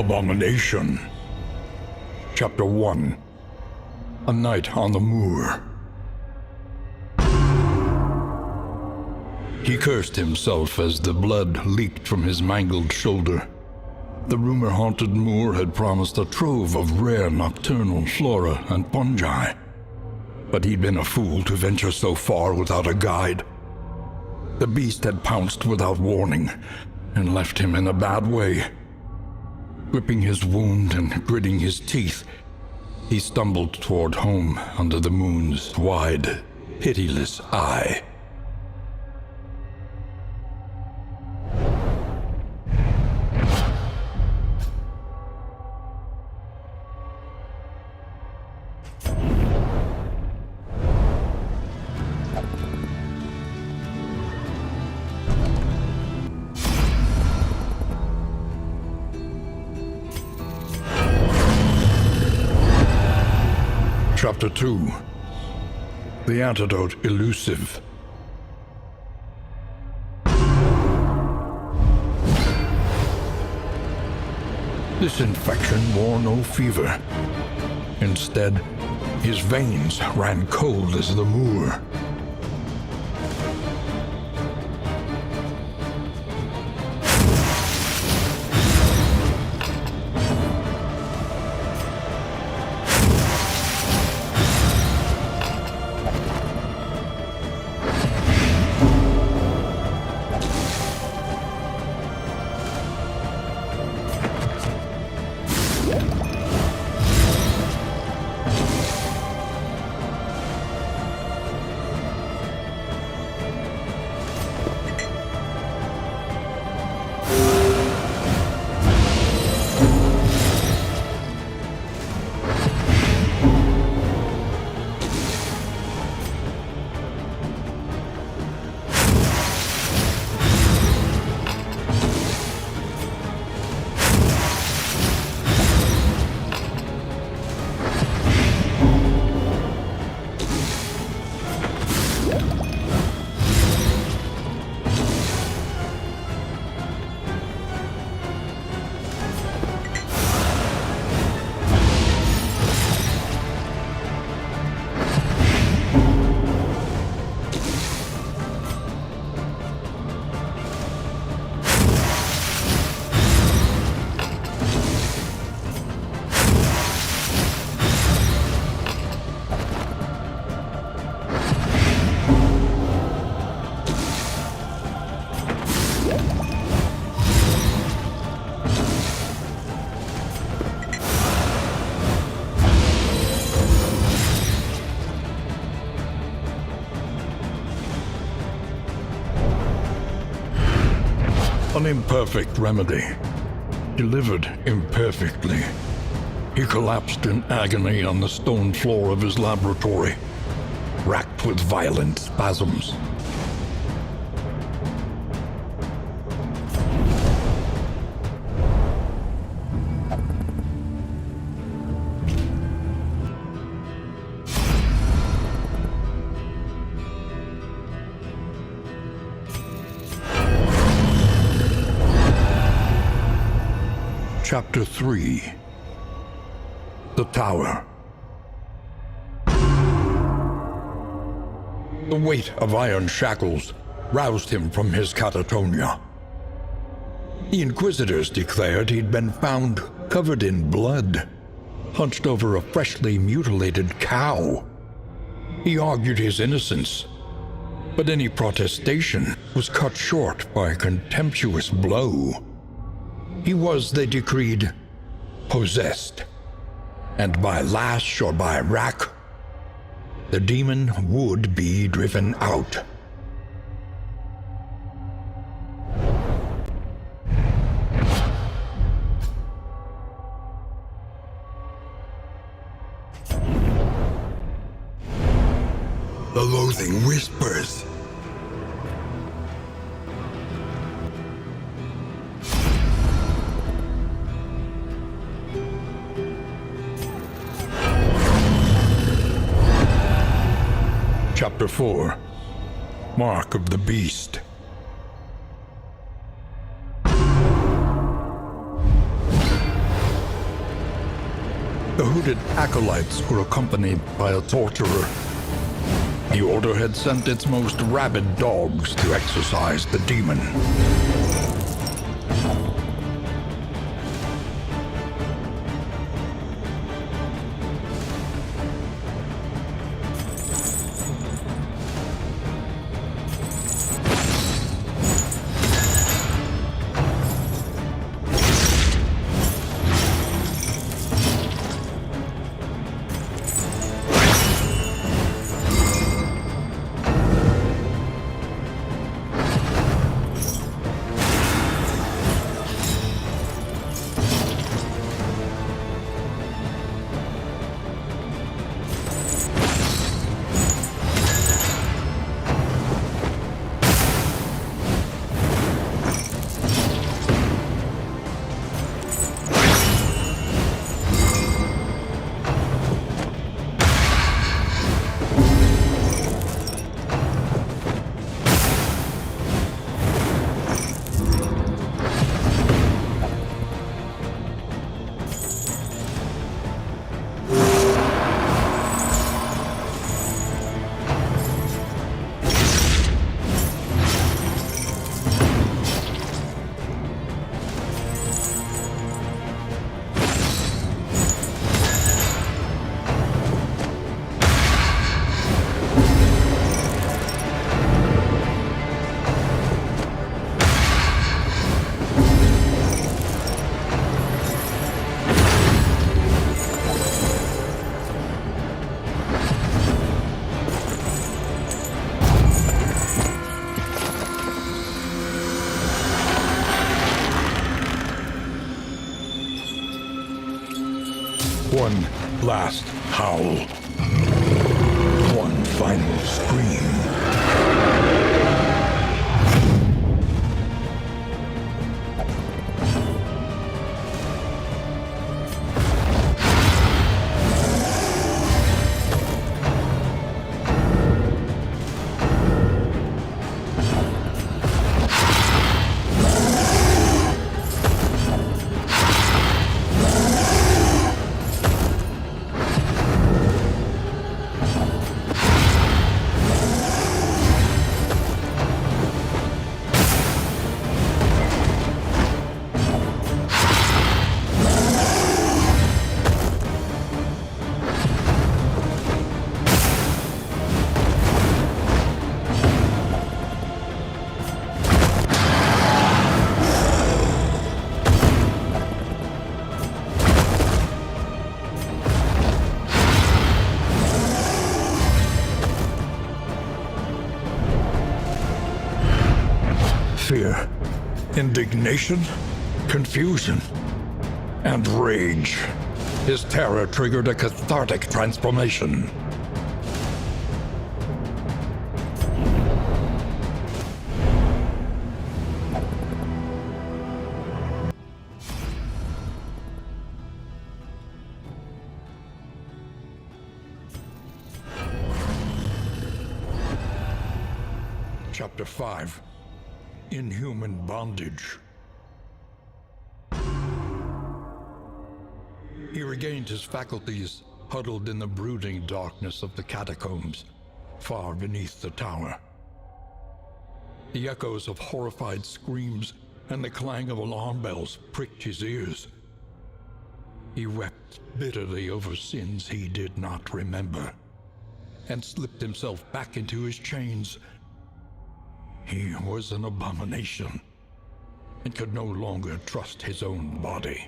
Abomination. Chapter 1. A Night on the Moor. He cursed himself as the blood leaked from his mangled shoulder. The rumor-haunted Moor had promised a trove of rare nocturnal flora and fungi, but he'd been a fool to venture so far without a guide. The beast had pounced without warning and left him in a bad way. Gripping his wound and gritting his teeth, he stumbled toward home under the moon's wide, pitiless eye. Chapter 2. The Antidote Elusive. This infection wore no fever. Instead, his veins ran cold as the Moor. An imperfect remedy, delivered imperfectly. He collapsed in agony on the stone floor of his laboratory, racked with violent spasms. Chapter 3. The Tower. The weight of iron shackles roused him from his catatonia. The Inquisitors declared he'd been found covered in blood, hunched over a freshly mutilated cow. He argued his innocence, but any protestation was cut short by a contemptuous blow. He was, they decreed, possessed, and by lash or by rack, the demon would be driven out. The loathing whispers. Chapter 4. Mark of the Beast. The hooded acolytes were accompanied by a torturer. The Order had sent its most rabid dogs to exorcise the demon. One last howl. One final scream. Fear, indignation, confusion, and rage. His terror triggered a cathartic transformation. Chapter 5. Inhumane Bondage. He regained his faculties, huddled in the brooding darkness of the catacombs, far beneath the tower. The echoes of horrified screams and the clang of alarm bells pricked his ears. He wept bitterly over sins he did not remember, and slipped himself back into his chains. He was an abomination, and could no longer trust his own body.